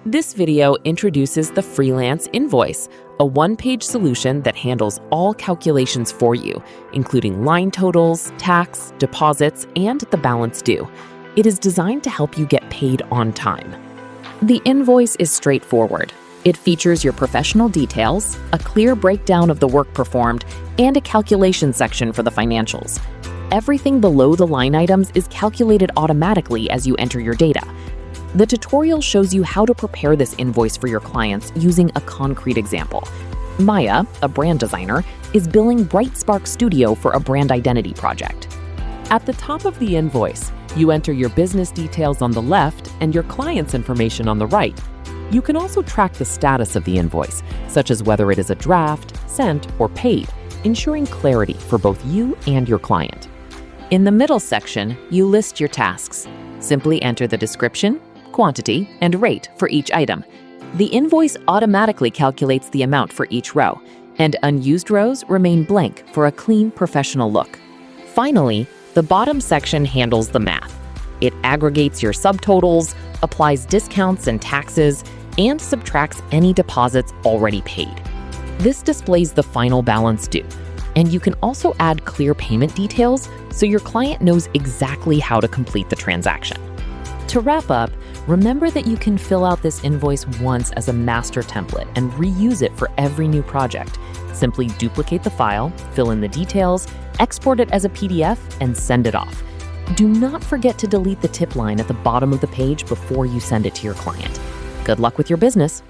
This video introduces the Freelance Invoice, a one-page solution that handles all calculations for you, including line totals, tax, deposits, and the balance due. It is designed to help you get paid on time. The invoice is straightforward. It features your professional details, a clear breakdown of the work performed, and a calculation section for the financials. Everything below the line items is calculated automatically as you enter your data. The tutorial shows you how to prepare this invoice for your clients using a concrete example. Maya, a brand designer, is billing BrightSpark Studio for a brand identity project. At the top of the invoice, you enter your business details on the left and your client's information on the right. You can also track the status of the invoice, such as whether it is a draft, sent, or paid, ensuring clarity for both you and your client. In the middle section, you list your tasks. Simply enter the description, quantity, and rate for each item. The invoice automatically calculates the amount for each row, and unused rows remain blank for a clean, professional look. Finally, the bottom section handles the math. It aggregates your subtotals, applies discounts and taxes, and subtracts any deposits already paid. This displays the final balance due, and you can also add clear payment details so your client knows exactly how to complete the transaction. To wrap up, remember that you can fill out this invoice once as a master template and reuse it for every new project. Simply duplicate the file, fill in the details, export it as a PDF, and send it off. Do not forget to delete the tip line at the bottom of the page before you send it to your client. Good luck with your business.